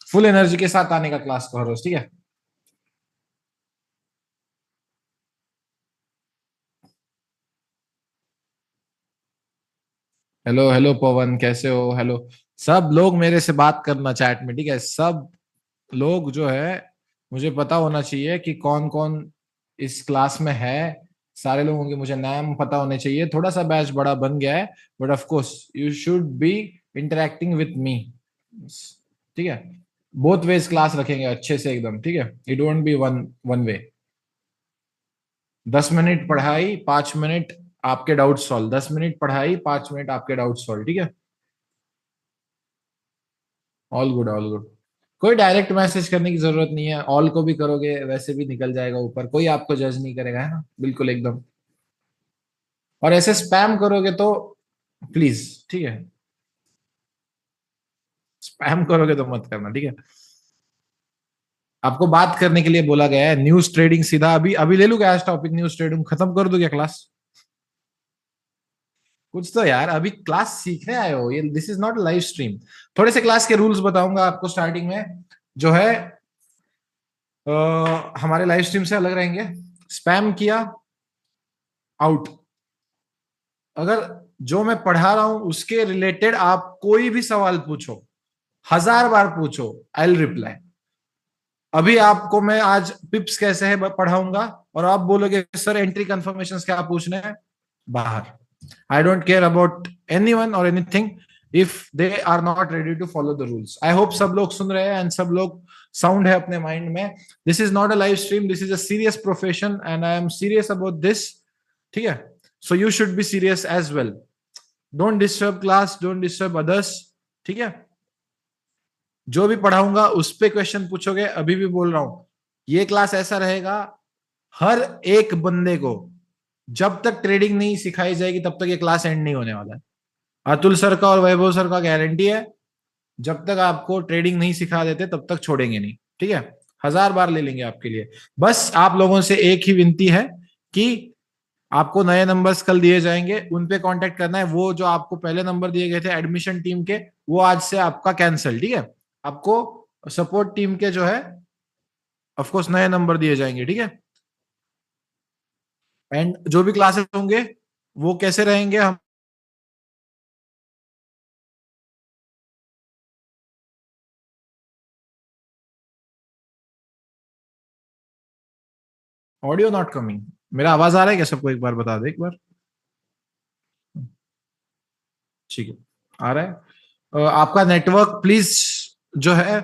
Full energy के साथ आने का क्लास को हर रोज, ठीक है। हेलो हेलो पवन, कैसे हो? हेलो। सब लोग मेरे से बात करना चैट में, ठीक है। सब लोग जो है, मुझे पता होना चाहिए कि कौन कौन इस क्लास में है। सारे लोगों के मुझे नाम पता होने चाहिए। थोड़ा सा बैच बड़ा बन गया है, but of course you should B interacting with me, ठीक है। बोथ वेज क्लास रखेंगे अच्छे से एकदम, ठीक है। It won't be one one way. 10 minute पढ़ाई, 5 मिनट आपके डाउट सॉल्व। 10 मिनट पढ़ाई, 5 मिनट आपके डाउट सॉल्व, ठीक है। All good, all good. कोई डायरेक्ट मैसेज करने की जरूरत नहीं है, ऑल को भी करोगे वैसे भी निकल जाएगा ऊपर, कोई आपको जज नहीं करेगा, है ना, बिल्कुल एकदम। और ऐसे स्पैम करोगे तो प्लीज, ठीक है। स्पैम करोगे तो मत करना, ठीक है। आपको बात करने के लिए बोला गया है। न्यूज ट्रेडिंग सीधा अभी अभी ले लूंगा आज टॉपिक, न्यूज ट्रेडिंग खत्म कर दूं क्या क्लास? कुछ तो यार, अभी क्लास सीखने आए हो, ये this is not live stream. थोड़े से क्लास के रूल्स बताऊंगा आपको स्टार्टिंग में, जो है हमारे लाइव स्ट्रीम से अलग रहेंगे। स्पैम किया, आउट। अगर जो मैं पढ़ा रहा हूं उसके रिलेटेड आप कोई भी सवाल पूछो, 1000 बार पूछो, आई विल रिप्लाई। अभी आपको मैं आज पिप्स कैसे है पढ़ाऊंगा, और आप बोलोगे सर एंट्री कंफर्मेशन क्या पूछने हैं, बाहर। I don't care about anyone और anything if they are not ready to follow the rules. I hope सब लोग सुन रहे हैं एंड सब लोग साउंड है अपने माइंड में। This is not a live stream, this is a serious profession and I am serious about this, ठीक है। So you should be serious as well. Don't disturb class, don't disturb others, ठीक है। जो भी पढ़ाऊंगा उस पे क्वेश्चन पूछोगे, अभी भी बोल रहा हूं। ये क्लास ऐसा रहेगा, हर एक बंदे को जब तक ट्रेडिंग नहीं सिखाई जाएगी तब तक ये क्लास एंड नहीं होने वाला है। अतुल सर का और वैभव सर का गारंटी है, जब तक आपको ट्रेडिंग नहीं सिखा देते तब तक छोड़ेंगे नहीं, ठीक है। 1000 बार ले लेंगे आपके लिए। बस आप लोगों से एक ही विनती है कि आपको नए नंबर्स कल दिए जाएंगे, उन पे कांटेक्ट करना है। वो जो आपको पहले नंबर दिए गए थे एडमिशन टीम के, वो आज से आपका कैंसिल, ठीक है। आपको सपोर्ट टीम के जो है ऑफ कोर्स नए नंबर दिए जाएंगे, ठीक है। एंड जो भी क्लासेस होंगे वो कैसे रहेंगे, हम ऑडियो नॉट कमिंग। मेरा आवाज आ रहा है क्या सबको? एक बार बता दे, एक बार। ठीक है, आ रहा है। आपका नेटवर्क प्लीज जो है,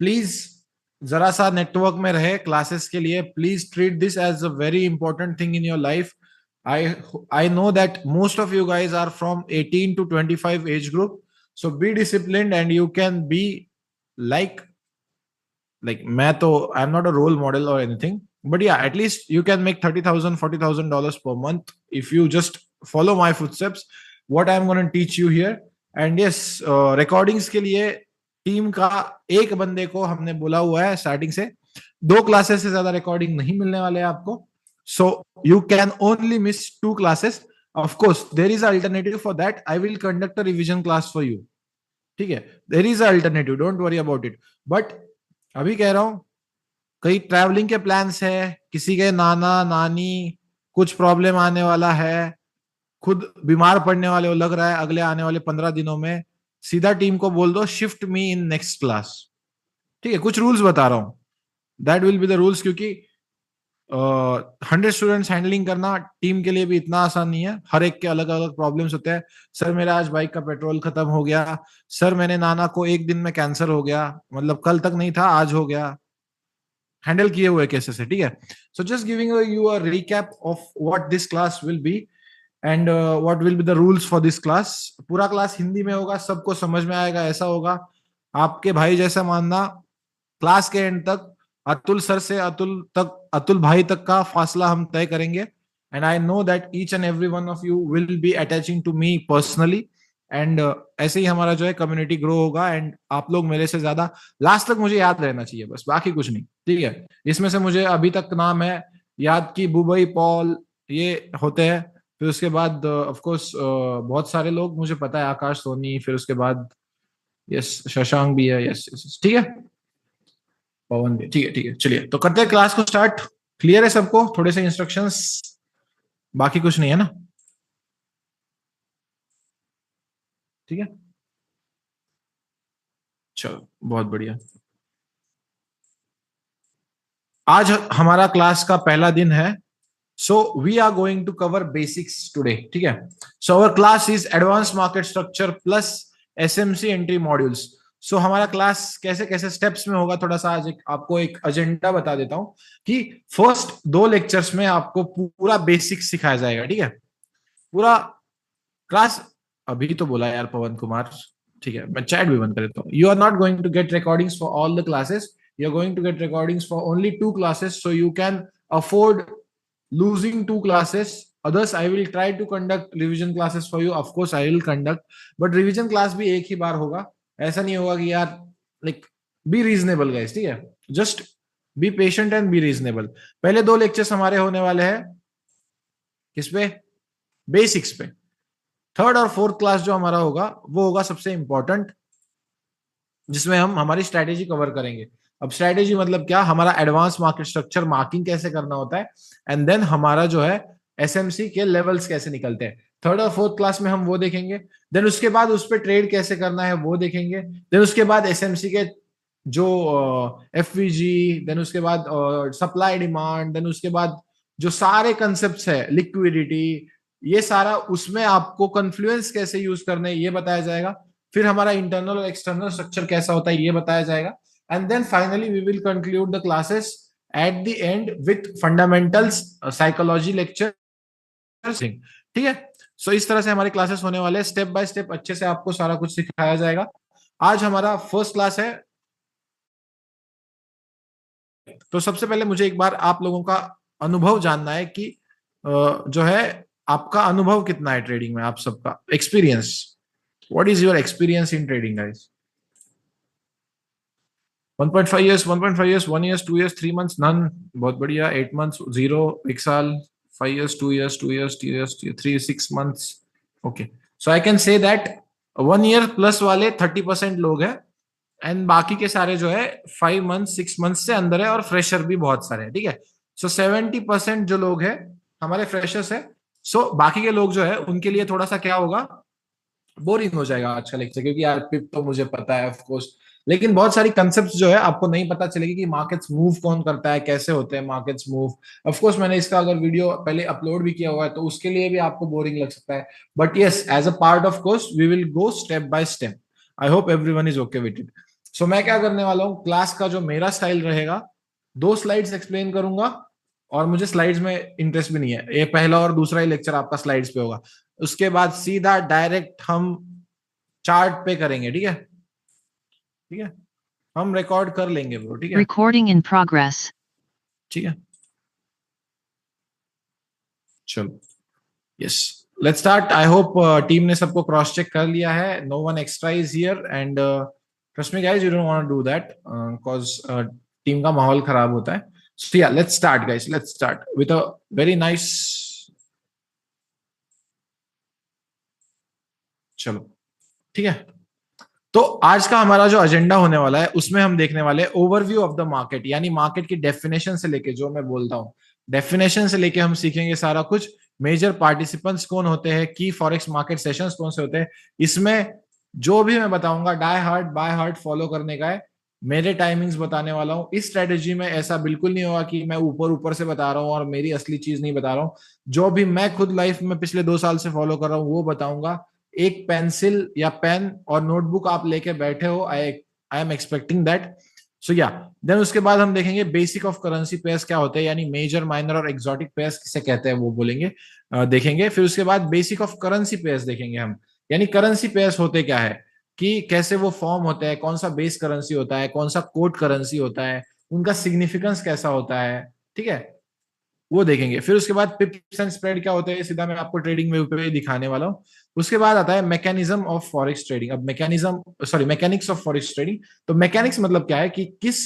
प्लीज जरा सा नेटवर्क में रहे क्लासेस के लिए। Please treat this as a very important thing in your life. I I know that most of you guys are from 18 to 25 age group, so be disciplined and you can be like मैं तो I am not a role model और anything, but yeah, at least you can make 30,000 $40,000 per month if you just follow my footsteps, what I'm going to teach you here. And yes, recordings के लिए team का एक बंदे को हमने बोला हुआ है स्टार्टिंग से। 2 क्लासेस से ज्यादा रिकॉर्डिंग नहीं मिलने वाले हैं आपको, सो you can only miss 2 classes. Of course there is alternative for that, I will conduct a revision class for you, ठीक है। There is alternative, don't worry about it. But अभी कह रहा हूं, कई ट्रैवलिंग के प्लान्स है, किसी के नाना नानी कुछ प्रॉब्लम आने वाला है, खुद बीमार पड़ने वाले हो लग रहा है अगले आने वाले 15 दिनों में, सीधा टीम को बोल दो shift me in next class, ठीक है। कुछ रूल्स बता रहा हूं, that will be the rules, क्योंकि 100 स्टूडेंट्स हैंडलिंग करना टीम के लिए भी इतना आसान नहीं है। हर एक के अलग अलग प्रॉब्लम्स होते हैं। सर मेरा आज बाइक का पेट्रोल खत्म हो गया, सर मैंने नाना को एक दिन में कैंसर हो गया, मतलब कल तक नहीं था आज हो गया। हैंडल किए हुए केसेस है, ठीक है। So just giving you a recap of what this class will be and what will be the rules for this class. पूरा क्लास हिंदी में होगा, सबको समझ में आएगा ऐसा होगा। आपके भाई जैसा मानना, क्लास के एंड तक अतुल सर से अतुल भाई तक का फासला हम तय करेंगे। And I know that each and every one of you will be attaching to me personally. And ऐसे ही हमारा जो है कम्युनिटी ग्रो होगा, एंड आप लोग मेरे से ज्यादा लास्ट तक मुझे याद रहना चाहिए, बस बाकी कुछ नहीं, ठीक है। इसमें से मुझे अभी तक नाम है याद की, बुबई, पॉल, ये होते हैं। फिर उसके बाद ऑफ कोर्स बहुत सारे लोग मुझे पता है, आकाश सोनी, फिर उसके बाद यस शशांक भी है, यस, ठीक है। पवन भी, ठीक है चलिए, तो करते हैं क्लास को स्टार्ट। क्लियर है सबको? थोड़े से इंस्ट्रक्शंस, बाकी कुछ नहीं है ना? ठीक है, चलो बहुत बढ़िया। आज हमारा क्लास का पहला दिन है, so we are going to cover basics today. ठीक है, so our class is advance market structure plus SMC entry modules. So हमारा क्लास कैसे कैसे स्टेप्स में होगा, थोड़ा सा आज आपको एक एजेंडा बता देता हूं कि फर्स्ट 2 लेक्चर्स में आपको पूरा बेसिक्स सिखाया जाएगा। ठीक है, पूरा क्लास। अभी तो बोला यार पवन कुमार, ठीक है मैं चैट भी बंद कर देता हूँ। You are not going to get recordings for all the classes, you are going to get recordings for only 2 classes, so you can afford losing 2 classes. Others I will try to conduct revision classes for you, of course I will conduct, but revision class भी एक ही बार होगा। ऐसा नहीं होगा कि यार, like be reasonable guys, ठीक है, just be patient and be reasonable। पहले 2 लेक्चर्स हमारे होने वाले हैं किस पे? बेसिक्स पे। थर्ड और फोर्थ क्लास जो हमारा होगा वो होगा सबसे इंपॉर्टेंट, जिसमें हम हमारी स्ट्रैटेजी कवर करेंगे। अब स्ट्रैटेजी मतलब क्या? हमारा एडवांस मार्केट स्ट्रक्चर मार्किंग कैसे करना होता है, एंड देन हमारा जो है एसएमसी के लेवल्स कैसे निकलते हैं। थर्ड और फोर्थ क्लास में हम वो देखेंगे। देन उसके बाद उस पर ट्रेड कैसे करना है वो देखेंगे। देन उसके बाद एसएमसी के जो एफवीजी, देन उसके बाद सप्लाई डिमांड, देन उसके बाद जो सारे कंसेप्ट है लिक्विडिटी, ये सारा उसमें आपको कन्फ्लुएंस कैसे यूज करना है ये बताया जाएगा। फिर हमारा इंटरनल और एक्सटर्नल स्ट्रक्चर कैसा होता है ये बताया जाएगा। And then finally we will conclude the classes at the end with fundamentals psychology lecture. ठीक है, सो इस तरह से हमारे क्लासेस होने वाले हैं, स्टेप बाय स्टेप अच्छे से आपको सारा कुछ सिखाया जाएगा। आज हमारा फर्स्ट क्लास है, तो सबसे पहले मुझे एक बार आप लोगों का अनुभव जानना है कि जो है आपका अनुभव कितना है ट्रेडिंग में, आप सबका experience. What is your experience in trading guys? 1.5 years, 1.5 years, 1 years, 2 years, 3 months, none। बहुत बढ़िया। 8 months, 0, 1 साल। 5 years, 2 years, 2 years, 2 years, 3, 6 months। Okay, so I can say that 1 year plus वाले 30% लोग हैं, एंड बाकी के सारे जो है 5 months, 6 months से अंदर है, और फ्रेशर भी बहुत सारे हैं। ठीक है, सो 70% जो लोग हैं हमारे फ्रेशर्स है। सो बाकी के लोग जो है उनके लिए थोड़ा सा क्या होगा, बोरिंग हो जाएगा आज का लेक्चर, क्योंकि यार पिप तो मुझे पता है ऑफ कोर्स, लेकिन बहुत सारी कंसेप्ट जो है आपको नहीं पता चलेगी कि मार्केट्स मूव कौन करता है, कैसे होते हैं मार्केट्स मूव। ऑफ कोर्स मैंने इसका अगर वीडियो पहले अपलोड भी किया हुआ है तो उसके लिए भी आपको बोरिंग लग सकता है, but yes as a part of course we will go step by step. I hope everyone is okay with it. So मैं क्या करने वाला हूँ, क्लास का जो मेरा स्टाइल रहेगा, 2 स्लाइड्स एक्सप्लेन करूंगा, और मुझे स्लाइड्स में इंटरेस्ट भी नहीं है, ये पहला और दूसरा ही लेक्चर आपका स्लाइड्स पे होगा। उसके बाद सीधा डायरेक्ट हम चार्ट पे करेंगे। ठीक है, ठीक है, हम रिकॉर्ड कर लेंगे ब्रो। ठीक है, रिकॉर्डिंग इन प्रोग्रेस। ठीक है, चलो yes let's start. I hope team ने सबको क्रॉस चेक कर लिया है, no one extra is here, and trust me guys you don't want to do that because team का माहौल खराब होता है। So yeah let's start guys, let's start with a very nice. चलो ठीक है, तो आज का हमारा जो एजेंडा होने वाला है उसमें हम देखने वाले हैं ओवरव्यू ऑफ द मार्केट, यानी मार्केट की डेफिनेशन से लेके, जो मैं बोलता हूं डेफिनेशन से लेके हम सीखेंगे सारा कुछ। मेजर पार्टिसिपेंट्स कौन होते हैं, की फॉरेक्स मार्केट सेशंस कौन से होते हैं, इसमें जो भी मैं बताऊंगा die hard by heart follow करने का है। मेरे टाइमिंग्स बताने वाला हूं। इस स्ट्रेटेजी में ऐसा बिल्कुल नहीं होगा कि मैं ऊपर ऊपर से बता रहा हूं और मेरी असली चीज नहीं बता रहा हूं। जो भी मैं खुद लाइफ में पिछले 2 साल से फॉलो कर रहा हूं वो बताऊंगा। एक पेंसिल या पेन और नोटबुक आप लेके बैठे हो, आई आई एम एक्सपेक्टिंग दैट। सो या देन उसके बाद हम देखेंगे बेसिक ऑफ करेंसी पेयर्स क्या होते हैं, यानी मेजर माइनर और एक्सोटिक पेयर्स किसे कहते हैं वो बोलेंगे, देखेंगे। फिर उसके बाद बेसिक ऑफ करेंसी पेयर्स देखेंगे हम, यानी करेंसी पेयर्स होते क्या है, कि कैसे वो फॉर्म होता है, कौन सा बेस करेंसी होता है, कौन सा कोड करेंसी होता है, उनका सिग्निफिकेंस कैसा होता है। ठीक है, वो देखेंगे। फिर उसके बाद पिप्स एंड स्प्रेड क्या होते हैं, सीधा मैं आपको ट्रेडिंग में पे दिखाने वाला हूँ। उसके बाद आता है मैकेनिज्म ऑफ फॉरेक्स ट्रेडिंग। अब मैकेनिक्स ऑफ फॉरेक्स ट्रेडिंग। तो मैकेनिक्स मतलब क्या है कि किस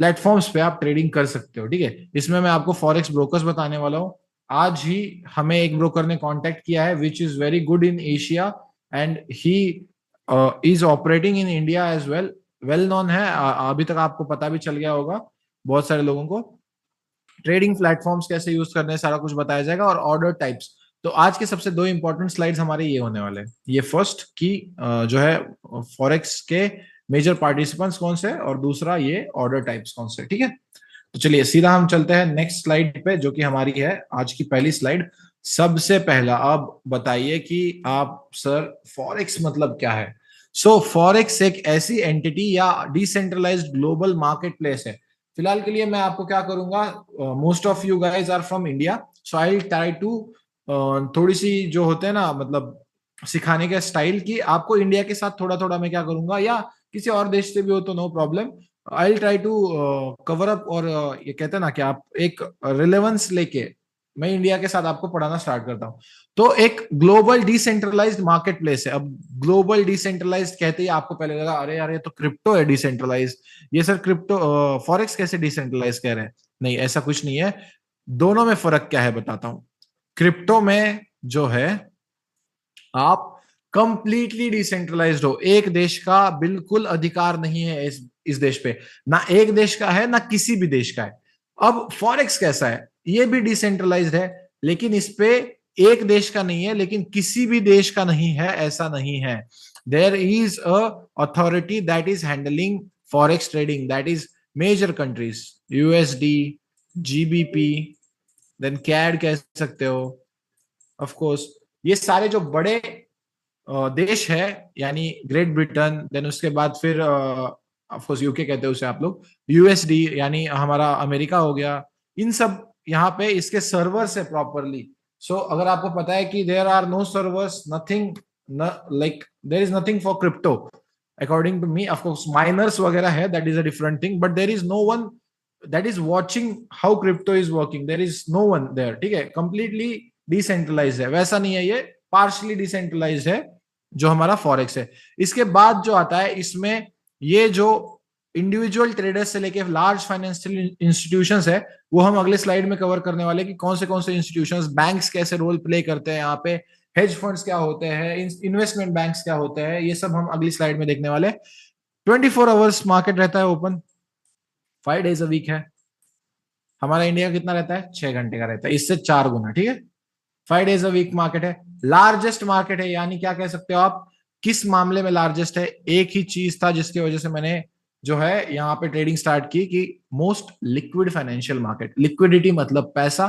प्लेटफॉर्म्स पे आप ट्रेडिंग कर सकते हो। ठीक है, इसमें मैं आपको फॉरेक्स ब्रोकर्स बताने वाला हूँ। आज ही हमें एक ब्रोकर ने कांटेक्ट किया है which is very good in Asia, and he is operating in India as well. Well known है, अभी तक आपको पता भी चल गया होगा बहुत सारे लोगों को। ट्रेडिंग प्लेटफॉर्म्स कैसे यूज करने हैं सारा कुछ बताया जाएगा, और ऑर्डर टाइप्स। तो आज के सबसे दो इंपॉर्टेंट स्लाइड्स हमारे ये होने वाले हैं। ये फर्स्ट की जो है फॉरेक्स के मेजर पार्टिसिपेंट्स कौन से, और दूसरा ये ऑर्डर टाइप्स कौन से, ठीक है। तो चलिए सीधा हम चलते हैं नेक्स्ट स्लाइड पे, जो कि हमारी है आज की पहली स्लाइड। सबसे पहला अब बताइए कि आप सर फॉरेक्स मतलब क्या है। सो फॉरेक्स एक ऐसी एंटिटी या डिसेंट्रलाइज्ड ग्लोबल मार्केट प्लेस है। फिलहाल के लिए मैं आपको क्या करूंगा, most of you guys are from India, so I try to थोड़ी सी जो होते हैं ना मतलब सिखाने के स्टाइल की, आपको इंडिया के साथ थोड़ा थोड़ा मैं क्या करूंगा, या किसी और देश से भी हो तो no problem, I try to cover up. और ये कहते हैं ना कि आप एक रिलेवेंस लेके मैं इंडिया के साथ आपको पढ़ाना स्टार्ट करता हूँ। तो एक ग्लोबल डिसेंट्रलाइज्ड मार्केट प्लेस है। अब ग्लोबल डिसेंट्रलाइज्ड कहते ही आपको पहले लगा अरे यार ये तो क्रिप्टो है डिसेंट्रलाइज्ड, ये सर क्रिप्टो फॉरेक्स कैसे डिसेंट्रलाइज कह रहे हैं। नहीं, ऐसा कुछ नहीं है। दोनों में फर्क क्या है बताता हूं। क्रिप्टो में जो है आप कंप्लीटली डिसेंट्रलाइज्ड हो, एक देश का बिल्कुल अधिकार नहीं है इस देश पे, ना एक देश का है ना किसी भी देश का है। अब फॉरेक्स कैसा है, ये भी डिसेंट्रलाइज्ड है, लेकिन इस पे एक देश का नहीं है, लेकिन किसी भी देश का नहीं है, ऐसा नहीं है। There is a authority that is handling forex trading, that is major countries, USD, GBP, then CAD कह सकते हो, ऑफ कोर्स। ये सारे जो बड़े देश है, यानी ग्रेट ब्रिटेन, देन उसके बाद फिर ऑफ कोर्स यूके कहते हैं उसे आप लोग, यूएसडी यानी हमारा अमेरिका हो गया, इन सब यहाँ पे इसके सर्वर्स है प्रॉपरली। सो अगर आपको पता है कि there are no servers, nothing, like there is nothing for crypto according to me. Of course miners वगैरह है, that is a different thing, but there is no one that is watching how crypto is working, there is no one there, ठीक है। Completely decentralise है, वैसा नहीं है ये, partially decentralise है जो हमारा फॉरेक्स है। इसके बाद जो आता है इसमें, ये जो इंडिविजुअल ट्रेडर्स से लेके लार्ज फाइनेंशियल इंस्टीट्यूशंस है, वो हम अगले स्लाइड में कवर करने वाले कि कौन से इंस्टीट्यूशंस, बैंक्स कैसे रोल प्ले करते हैं यहाँ पे, हेज फंड्स क्या होते हैं, इन्वेस्टमेंट बैंक्स क्या होते हैं, ये सब हम अगली स्लाइड में देखने वाले। 24 आवर्स मार्केट रहता है ओपन, 5 डेज अ वीक है। हमारा इंडिया कितना रहता है, 6 घंटे का रहता है, इससे 4 गुना, ठीक है। 5 डेज अ वीक मार्केट है, लार्जेस्ट मार्केट है, यानी क्या कह सकते हो आप, किस मामले में लार्जेस्ट है, एक ही चीज था जिसकी वजह से मैंने जो है यहाँ पे ट्रेडिंग स्टार्ट की, कि most liquid financial market. Liquidity मतलब पैसा,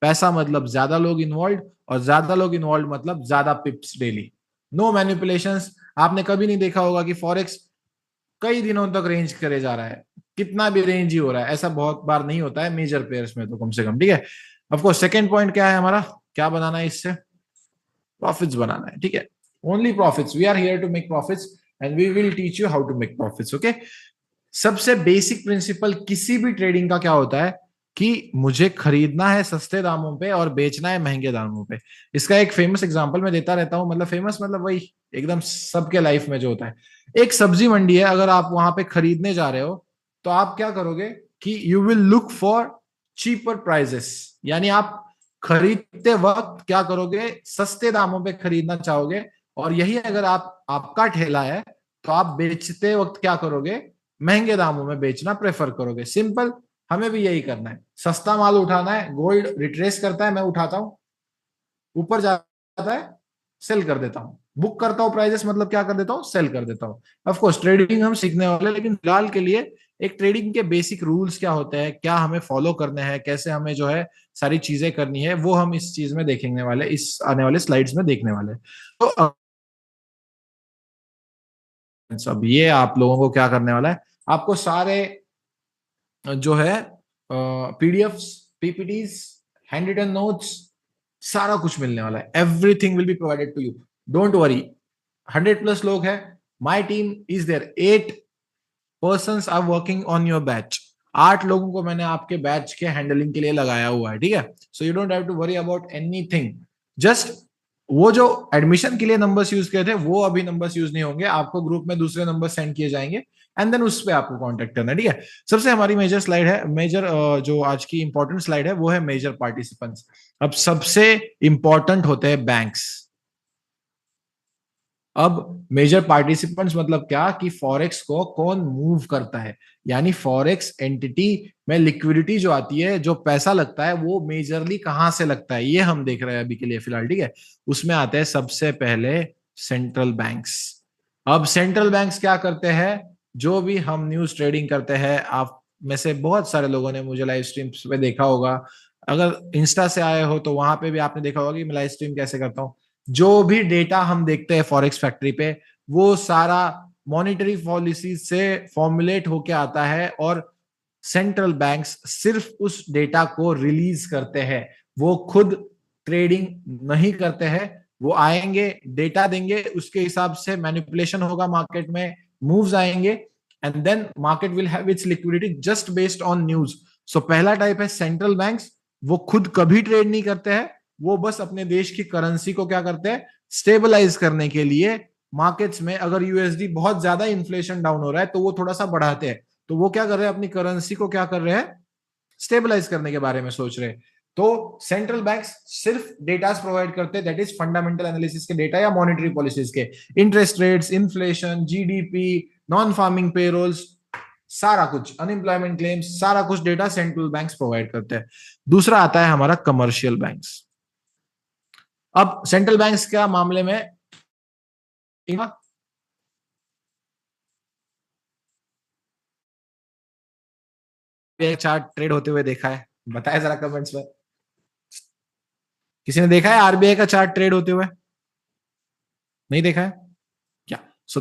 पैसा मतलब ज्यादा लोग इन्वॉल्व, और ज्यादा लोग इन्वॉल्व मतलब ज्यादा पिप्स डेली, नो मैनिपुलेशंस। आपने कभी नहीं देखा होगा कि फॉरेक्स कई दिनों तक रेंज करे जा रहा है, कितना भी रेंज ही हो रहा है, ऐसा बहुत बार नहीं होता है मेजर पेयर्स में तो, कम से कम, ठीक है। ऑफ कोर्स सेकंड पॉइंट क्या है हमारा, क्या बनाना है इससे, प्रॉफिट्स बनाना है, ठीक है। Only profits, we are here to make profits and we will teach you how to make profits, okay. सबसे बेसिक प्रिंसिपल किसी भी ट्रेडिंग का क्या होता है, कि मुझे खरीदना है सस्ते दामों पे और बेचना है महंगे दामों पे। इसका एक फेमस एग्जांपल मैं देता रहता हूं, मतलब फेमस मतलब वही एकदम सबके लाइफ में जो होता है। एक सब्जी मंडी है, अगर आप वहां पे खरीदने जा रहे हो, तो आप क्या करोगे कि you will look for cheaper prices, यानी आप खरीदते वक्त क्या करोगे, सस्ते दामों पे खरीदना चाहोगे। और यही अगर आपका ठेला है, तो आप बेचते वक्त क्या करोगे, महंगे दामों में बेचना प्रेफर करोगे। सिंपल, हमें भी यही करना है, सस्ता माल उठाना है, गोल्ड रिट्रेस करता है, मैं उठाता हूं, ऊपर जाता है, सेल कर देता हूं, बुक करता हूं प्राइजेस, मतलब क्या कर देता हूं, सेल कर देता हूं। ऑफ कोर्स ट्रेडिंग हम सीखने वाले, लेकिन फिलहाल के लिए एक ट्रेडिंग के बेसिक रूल्स क्या होते हैं, क्या हमें फॉलो करने हैं, कैसे हमें जो है सारी चीजें करनी है, वो हम इस चीज में देखेंगे वाले, इस आने वाले स्लाइड्स में देखने वाले। तो अब ये आप लोगों को क्या करने वाला है, आपको सारे जो है PDFs, PPTs, hand written notes, सारा कुछ मिलने वाला है। Everything will be provided to you, don't worry. 100+ लोग हैं, my team is there, 8 persons are working on your batch. 8 लोगों को मैंने आपके बैच के हैंडलिंग के लिए लगाया हुआ है, ठीक है। So you don't have to worry about anything, just वो जो एडमिशन के लिए नंबर्स यूज किए थे, वो अभी नंबर्स यूज नहीं होंगे, आपको ग्रुप में दूसरे नंबर सेंड किए जाएंगे, एंड देन उस पर आपको कांटेक्ट करना है, ठीक है। सबसे हमारी मेजर स्लाइड है, मेजर जो आज की इंपॉर्टेंट स्लाइड है वो है मेजर पार्टिसिपेंट्स। अब सबसे इंपॉर्टेंट होते हैं बैंक्स। अब मेजर पार्टिसिपेंट्स मतलब क्या कि फॉरेक्स को कौन मूव करता है, यानी फॉरेक्स एंटिटी में लिक्विडिटी जो आती है, जो पैसा लगता है, वो मेजरली कहां से लगता है, ये हम देख रहे हैं अभी के लिए फिलहाल, ठीक है। उसमें आते हैं सबसे पहले सेंट्रल बैंक्स। अब सेंट्रल बैंक्स क्या करते हैं, जो भी हम न्यूज ट्रेडिंग करते हैं, आप में से बहुत सारे लोगों ने मुझे लाइव स्ट्रीम्स पे देखा होगा, अगर इंस्टा से आए हो तो वहां पे भी आपने देखा होगा कि मैं लाइव स्ट्रीम कैसे करता हूँ। जो भी डेटा हम देखते हैं फॉरेक्स फैक्ट्री पे, वो सारा मॉनेटरी पॉलिसी से फॉर्मुलेट होके आता है, और सेंट्रल बैंक्स सिर्फ उस डेटा को रिलीज करते हैं, वो खुद ट्रेडिंग नहीं करते हैं। वो आएंगे, डेटा देंगे, उसके हिसाब से मैनिपुलेशन होगा मार्केट में, मूव्स आएंगे, and then market will have its liquidity just based on news. So पहला टाइप है सेंट्रल बैंक्स, वो खुद कभी ट्रेड नहीं करते हैं, वो बस अपने देश की करेंसी को क्या करते हैं, स्टेबलाइज करने के लिए मार्केट्स में अगर यूएसडी बहुत ज्यादा इन्फ्लेशन डाउन हो रहा है तो वो थोड़ा सा बढ़ाते हैं, तो वो क्या कर रहे हैं, अपनी करेंसी को क्या कर रहे हैं, स्टेबलाइज करने के बारे में सोच रहे हैं। तो सेंट्रल बैंक्स सिर्फ डेटा प्रोवाइड करते हैं, दैट इज फंडामेंटल एनालिसिस के डेटा या मॉनेटरी पॉलिसीज के, interest rates, inflation, GDP, non farming payrolls, सारा कुछ, अनएम्प्लॉयमेंट क्लेम्स, सारा कुछ डेटा सेंट्रल बैंक्स प्रोवाइड करते हैं। दूसरा आता है हमारा कमर्शियल बैंक्स। अब सेंट्रल बैंक्स के मामले में चार्ट ट्रेड होते हुए देखा है, बताया जरा कमेंट्स में, किसी ने देखा है आरबीआई का चार्ट ट्रेड होते हुए, नहीं देखा है क्या? सो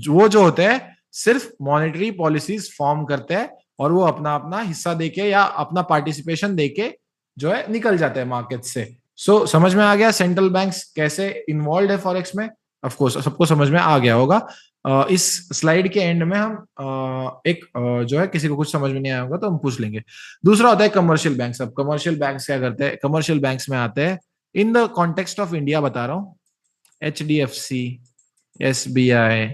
वो जो होते हैं सिर्फ मॉनेटरी पॉलिसीज फॉर्म करते हैं, और वो अपना अपना हिस्सा देके या अपना पार्टिसिपेशन देके जो है निकल जाते हैं मार्केट से। सो समझ में आ गया सेंट्रल बैंक्स कैसे इन्वॉल्व है फॉरेक्स में? ऑफ कोर्स सबको समझ में आ गया होगा। इस स्लाइड के एंड में हम एक जो है, किसी को कुछ समझ में नहीं आया होगा तो हम पूछ लेंगे। दूसरा होता है कमर्शियल बैंक्स। अब कमर्शियल बैंक्स क्या करते हैं, कमर्शियल बैंक्स में आते हैं in the context of India बता रहा हूँ, HDFC, SBI,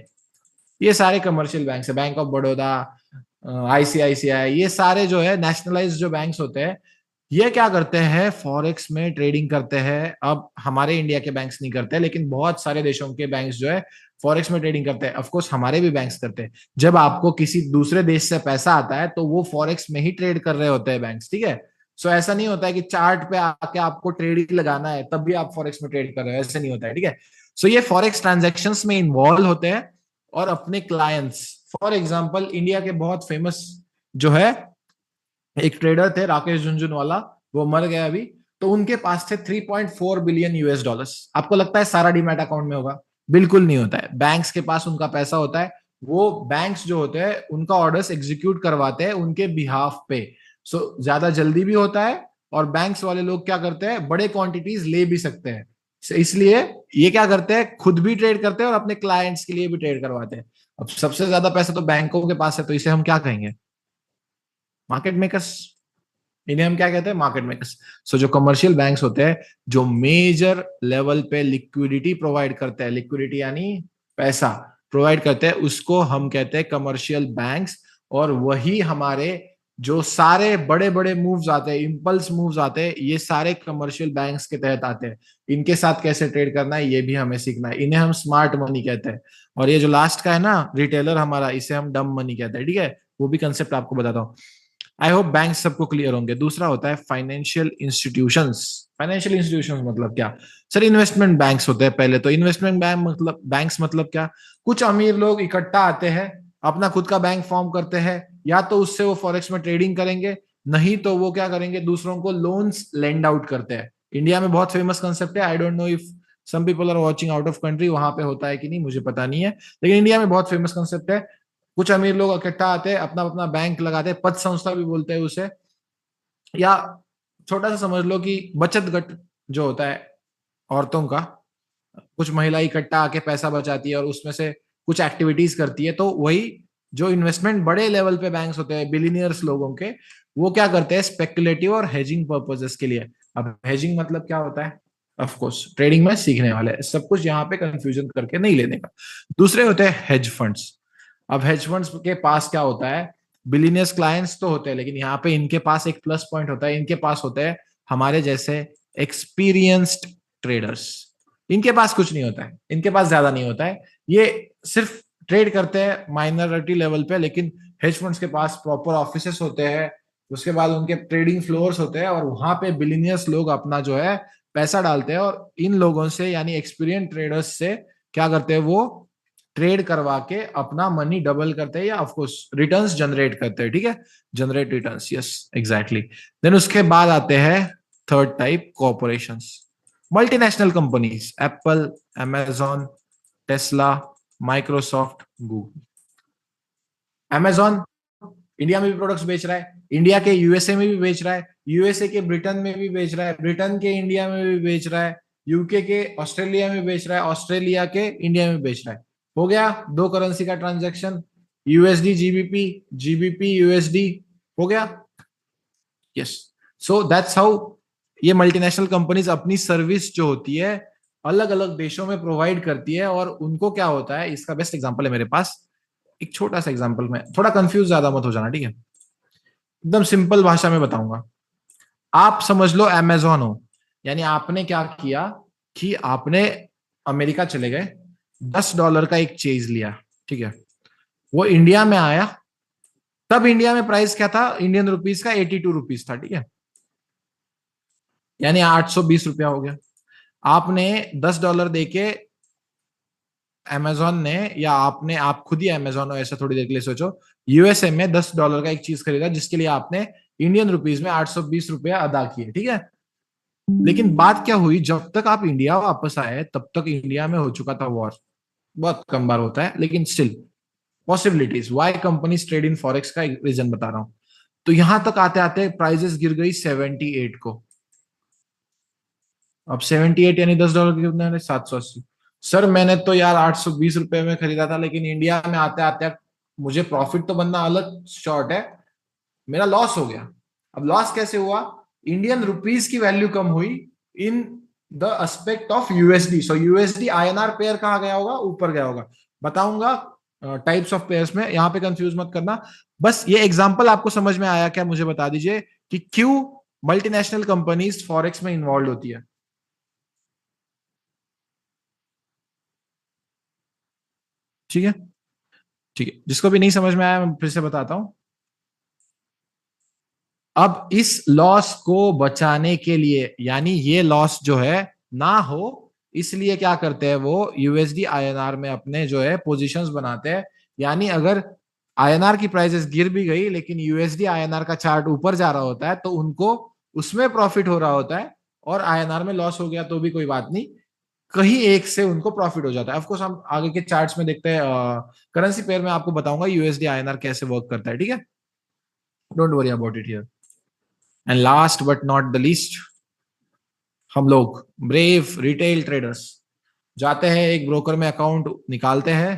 ये सारे कमर्शियल बैंक है, बैंक ऑफ बड़ौदा, ICICI, ये सारे जो है नेशनलाइज जो बैंक्स होते हैं, ये क्या करते हैं, फॉरेक्स में ट्रेडिंग करते हैं। अब हमारे इंडिया के बैंक्स नहीं करते, लेकिन बहुत सारे देशों के बैंक्स जो है फॉरेक्स में ट्रेडिंग करते हैं। ऑफ कोर्स हमारे भी बैंक्स करते हैं। जब आपको किसी दूसरे देश से पैसा आता है तो वो फॉरेक्स में ही ट्रेड कर रहे होते हैं बैंक्स, ठीक है। सो ऐसा नहीं होता है कि चार्ट पे आके आपको ट्रेड ही लगाना है तब भी आप फॉरेक्स में ट्रेड कर रहे हो, ऐसा नहीं होता है, ठीक है। सो ये फॉरेक्स ट्रांजेक्शन में इन्वॉल्व होते हैं, और अपने क्लाइंट्स, फॉर एग्जाम्पल इंडिया के बहुत फेमस जो है एक ट्रेडर थे राकेश झुंझुनवाला, वो मर गया अभी, तो उनके पास थे 3.4 बिलियन US डॉलर्स। आपको लगता है सारा डीमैट अकाउंट में होगा? बिल्कुल नहीं होता है। बैंक्स के पास उनका पैसा होता है, वो बैंक्स जो होते हैं उनका ऑर्डर्स एग्जीक्यूट करवाते हैं उनके बिहाफ पे। सो ज्यादा जल्दी भी होता है, और बैंक्स वाले लोग क्या करते हैं, बड़े क्वांटिटीज ले भी सकते हैं। इसलिए ये क्या करते हैं, खुद भी ट्रेड करते हैं और अपने क्लाइंट्स के लिए भी ट्रेड करवाते हैं। अब सबसे ज्यादा पैसा तो बैंकों के पास है, तो इसे हम क्या कहेंगे, मार्केट मेकर्स। इन्हें हम क्या कहते हैं, मार्केट मेकर्स। सो जो कमर्शियल बैंक्स होते हैं, जो मेजर लेवल पे लिक्विडिटी प्रोवाइड करते हैं, लिक्विडिटी यानी पैसा प्रोवाइड करते हैं, उसको हम कहते हैं कमर्शियल बैंक्स। और वही हमारे जो सारे बड़े बड़े मूव्स आते हैं, इंपल्स मूव्स आते हैं, ये सारे कमर्शियल बैंक्स के तहत आते हैं। इनके साथ कैसे ट्रेड करना है ये भी हमें सीखना है। इन्हें हम स्मार्ट मनी कहते हैं। और ये जो लास्ट का है ना रिटेलर हमारा, इसे हम डम मनी कहते हैं, ठीक है। वो भी कंसेप्ट आपको बताता हूँ। आई होप बैंक सबको क्लियर होंगे। दूसरा होता है फाइनेंशियल इंस्टीट्यूशंस। फाइनेंशियल इंस्टीट्यूशंस मतलब क्या? सर इन्वेस्टमेंट बैंक्स होते हैं पहले तो। इन्वेस्टमेंट बैंक मतलब, बैंक्स मतलब क्या, कुछ अमीर लोग इकट्ठा आते हैं, अपना खुद का बैंक फॉर्म करते हैं, या तो उससे वो फॉरेक्स में ट्रेडिंग करेंगे, नहीं तो वो क्या करेंगे, दूसरों को लोन्स लेंड आउट करते हैं। इंडिया में बहुत फेमस कंसेप्ट है, I don't know if some people are watching out of country, वहां पे होता है कि नहीं मुझे पता नहीं है, लेकिन इंडिया में बहुत फेमस कंसेप्ट है। कुछ अमीर लोग इकट्ठा आते हैं, अपना अपना बैंक लगाते हैं, पद संस्था भी बोलते हैं उसे, या छोटा सा समझ लो कि बचत गट जो होता है औरतों का, कुछ महिला इकट्ठा आके पैसा बचाती है और उसमें से कुछ एक्टिविटीज करती है। तो वही जो इन्वेस्टमेंट बड़े लेवल पे बैंक्स होते हैं बिलीनियर्स लोगों के, वो क्या करते हैं, स्पेकुलेटिव और हेजिंग पर्पजेस के लिए। अब हेजिंग मतलब क्या होता है, ऑफ कोर्स ट्रेडिंग में सीखने वाले, सब कुछ यहाँ पे कंफ्यूजन करके नहीं लेने का। दूसरे होते हैं हेज फंड्स। अब हेज फंड्स के पास क्या होता है, बिलीनियर्स क्लाइंट्स तो होते हैं, लेकिन यहाँ पे इनके पास एक प्लस पॉइंट होता है, इनके पास होते हैं हमारे जैसे एक्सपीरियंस्ड ट्रेडर्स। इनके पास कुछ नहीं होता है, इनके पास ज्यादा नहीं होता है, ये सिर्फ ट्रेड करते हैं माइनॉरिटी लेवल पे, लेकिन हेज फंड्स के पास प्रॉपर ऑफिसेस होते हैं, उसके बाद उनके ट्रेडिंग फ्लोर्स होते हैं, और वहां पे बिलियनियर्स लोग अपना जो है पैसा डालते हैं, और इन लोगों से यानी एक्सपीरियंस ट्रेडर्स से क्या करते हैं, वो ट्रेड करवा के अपना मनी डबल करते हैं, या ऑफकोर्स रिटर्न्स जनरेट करते हैं, ठीक है, generate returns, yes exactly. Then उसके बाद आते हैं third type, corporations, multinational companies, Apple, Amazon, Tesla, Microsoft, Google. Amazon India में भी प्रोडक्ट्स बेच रहा है, इंडिया के यूएसए में भी बेच रहा है, यूएसए के ब्रिटेन में भी बेच रहा है, ब्रिटेन के इंडिया में भी बेच रहा है, यूके के ऑस्ट्रेलिया में बेच रहा है, ऑस्ट्रेलिया के इंडिया में बेच रहा है। हो गया दो करेंसी का transaction, USD GBP, GBP USD, हो गया। यस, सो दैट्स हाउ ये मल्टीनेशनल कंपनीज अपनी सर्विस जो होती है अलग अलग देशों में प्रोवाइड करती है, और उनको क्या होता है, इसका बेस्ट एग्जांपल है मेरे पास, एक छोटा सा एग्जांपल में, थोड़ा कंफ्यूज ज्यादा मत हो जाना, ठीक है, एकदम सिंपल भाषा में बताऊंगा। आप समझ लो अमेजोन हो, यानी आपने क्या किया कि आपने अमेरिका चले गए, $10 का एक चीज लिया, ठीक है, वो इंडिया में आया, तब इंडिया में प्राइस क्या था, इंडियन रुपीज का 82 रुपीज था, ठीक है, यानी ₹820 हो गया। आपने $10 देके अमेजोन ने, या आपने, आप खुद ही अमेजोन हो ऐसा थोड़ी देर के लिए सोचो, यूएसए में $10 का एक चीज खरीदा जिसके लिए आपने इंडियन रुपीज में ₹820 अदा किए, ठीक है। लेकिन बात क्या हुई, जब तक आप इंडिया वापस आए तब तक इंडिया में हो चुका था वॉर, बहुत कम बार होता है लेकिन still possibilities, why companies trade in forex का रीजन बता रहा हूं। तो यहां तक आते आते प्राइजेस गिर गई 78 को। अब 78 यानी $10 के कितने, 780। सर मैंने तो यार ₹820 में खरीदा था, लेकिन इंडिया में आते आते मुझे प्रॉफिट तो बनना अलग शॉर्ट है, मेरा लॉस हो गया। अब लॉस कैसे हुआ, इंडियन रुपीज की वैल्यू कम हुई in the aspect of USD, so USD INR pair कहाँ गया होगा, ऊपर गया होगा। बताऊंगा टाइप्स ऑफ पेयर्स में, यहां पे कंफ्यूज मत करना। बस ये एग्जांपल आपको समझ में आया क्या, मुझे बता दीजिए कि क्यों मल्टीनेशनल कंपनीज फॉरेक्स में इन्वॉल्व होती है। ठीक है, ठीक है, जिसको भी नहीं समझ में आया मैं फिर से बताता हूं। अब इस लॉस को बचाने के लिए, यानी ये लॉस जो है ना हो, इसलिए क्या करते हैं वो यूएसडी आईएनआर में अपने जो है पोजीशंस बनाते हैं। यानी अगर आईएनआर की प्राइसेस गिर भी गई लेकिन यूएसडी आईएनआर का चार्ट ऊपर जा रहा होता है तो उनको उसमें प्रॉफिट हो रहा होता है, और आईएनआर में लॉस हो गया तो भी कोई बात नहीं, कहीं एक से उनको प्रॉफिट हो जाता है। ऑफकोर्स हम आगे के चार्ट्स में देखते हैं, करेंसी पेयर में आपको बताऊंगा यूएसडी आईएनआर कैसे वर्क करता है, ठीक है, don't worry about it here. And last but not the least, हम लोग ब्रेव रिटेल ट्रेडर्स जाते हैं, एक ब्रोकर में अकाउंट निकालते हैं,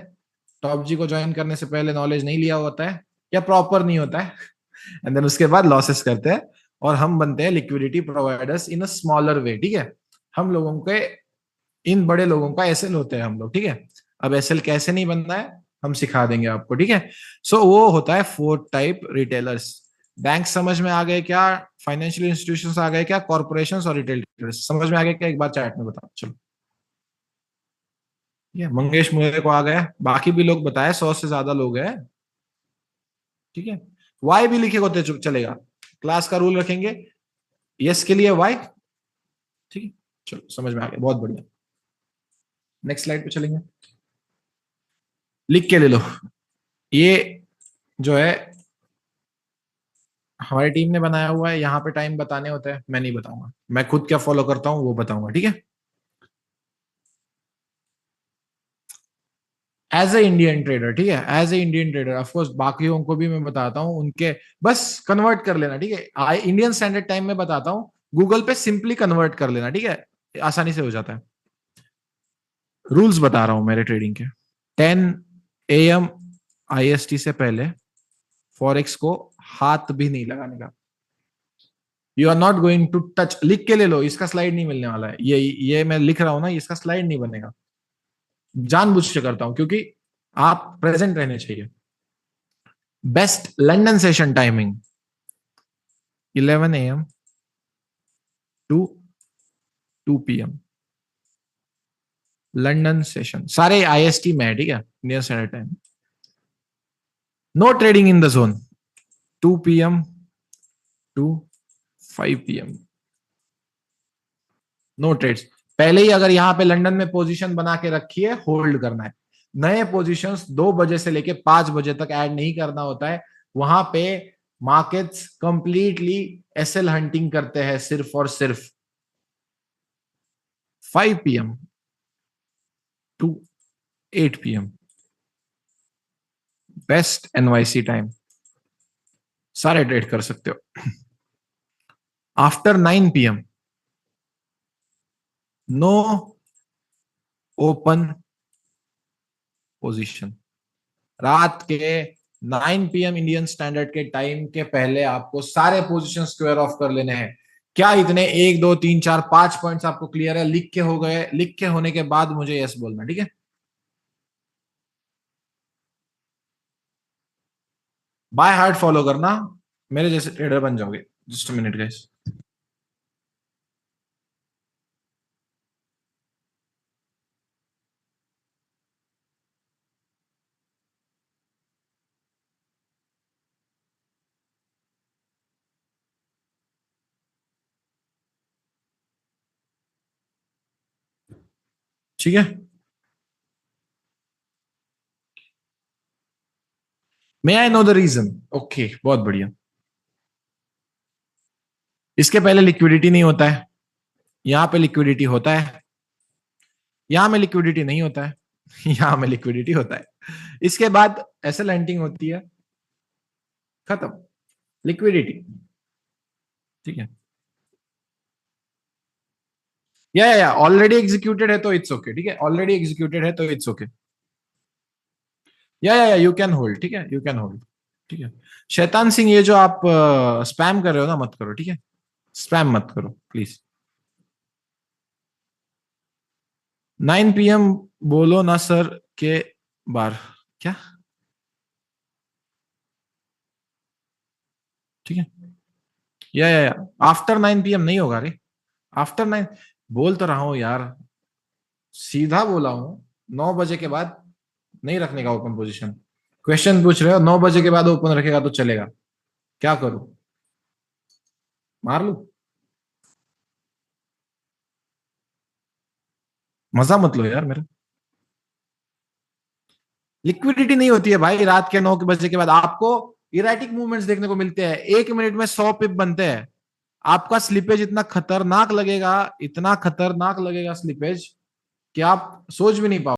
टॉप जी को ज्वाइन करने से पहले नॉलेज नहीं लिया होता है या प्रॉपर नहीं होता है, एंड देन उसके बाद लॉसेस करते हैं, और हम बनते हैं liquidity providers in a smaller way, ठीक है। हम लोगों के, इन बड़े लोगों का एसएल होते हैं हम लोग, ठीक है। अब एसएल कैसे नहीं बनना है हम सिखा देंगे आपको, ठीक है। सो वो होता है फोर्थ टाइप, रिटेलर्स। बैंक समझ में आ गए क्या, फाइनेंशियल इंस्टीट्यूशंस आ गए क्या, कॉर्पोरेशंस और रिटेल समझ में आ गए क्या, एक बार चैट में बताओ चलो। ये मंगेश मेरे को आ गया, बाकी भी लोग बताए, 100 से ज्यादा लोग हैं, ठीक है। वाई भी लिखे होते चलेगा, क्लास का रूल रखेंगे, यस के लिए वाई, ठीक है। चलो समझ में आ गया, बहुत बढ़िया। नेक्स्ट स्लाइड पे चलेंगे, लिख के ले लो। ये जो है हमारी टीम ने बनाया हुआ है, यहाँ पे टाइम बताने होते हैं, मैं नहीं बताऊंगा, मैं खुद क्या फॉलो करता हूँ वो बताऊंगा, ठीक है। एज ए इंडियन ट्रेडर, ठीक है, as a Indian trader, of course बाकियों को भी मैं बताता हूँ उनके, बस कन्वर्ट कर लेना, ठीक है, इंडियन स्टैंडर्ड टाइम में बताता हूँ, गूगल पे सिंपली कन्वर्ट कर लेना, ठीक है, आसानी से हो जाता है। रूल्स बता रहा हूं मेरे ट्रेडिंग के, 10 AM IST से पहले फॉरेक्स को हाथ भी नहीं लगाने का, you are not going to touch, लिख के ले लो, इसका स्लाइड नहीं मिलने वाला है, ये मैं लिख रहा हूं ना, इसका स्लाइड नहीं बनेगा, जानबूझ के करता हूं क्योंकि आप प्रेजेंट रहने चाहिए। Best London session timing 11 AM to 2 PM, London session सारे IST में है, ठीक है, Indian standard time. No trading in the zone 2 PM to 5 PM, no trades. पहले ही अगर यहां पे लंदन में पोजीशन बना के रखी है, होल्ड करना है। नए पोजीशंस 2 बजे से लेके 5 बजे तक ऐड नहीं करना होता है। वहां पे मार्केट्स कंप्लीटली SL हंटिंग करते हैं, सिर्फ और सिर्फ 5 PM to 8 PM, best NYC time, सारे ट्रेड कर सकते हो। After 9 PM no open position. रात के 9 PM इंडियन स्टैंडर्ड के टाइम के पहले आपको सारे पोजीशन स्क्वायर ऑफ कर लेने हैं। क्या इतने 1 2 3 4 5 पॉइंट्स आपको क्लियर है? लिख के हो गए? लिख के होने के बाद मुझे यस बोलना, ठीक है। बाय हार्ट फॉलो करना, मेरे जैसे ट्रेडर बन जाओगे। Just a minute guys. ठीक है, may I know the reason? Okay, बहुत बढ़िया। इसके पहले लिक्विडिटी नहीं होता है, यहां पे लिक्विडिटी होता है, यहां में लिक्विडिटी नहीं होता है, यहां में लिक्विडिटी होता है। इसके बाद ऐसे लैंडिंग होती है, खत्म, लिक्विडिटी। ठीक है, या ऑलरेडी एग्जीक्यूटेड है तो इट्स ओके, ठीक है, ऑलरेडी एग्जीक्यूटेड है तो इट्स ओके। या यू कैन होल्ड, ठीक है, यू कैन होल्ड। ठीक है, शैतान सिंह, ये जो आप स्पैम कर रहे हो ना, मत करो, ठीक है, स्पैम मत करो प्लीज। 9 PM बोलो ना सर के बार, क्या? ठीक है, या आफ्टर 9 PM नहीं होगा रे, आफ्टर 9 बोल तो रहा हूं यार, सीधा बोला हूं। 9 बजे के बाद नहीं रखने का ओपन पोजीशन। क्वेश्चन पूछ रहे हो, 9 बजे के बाद ओपन रखेगा तो चलेगा, क्या करूं? मार लू? मजा मत लो यार मेरा। लिक्विडिटी नहीं होती है भाई रात के 9 बजे के बाद। आपको इरेटिक मूवमेंट्स देखने को मिलते हैं, 1 मिनट में 100 पिप बनते हैं। आपका स्लिपेज इतना खतरनाक लगेगा, इतना खतरनाक लगेगा स्लिपेज, कि आप सोच भी नहीं पाओगे।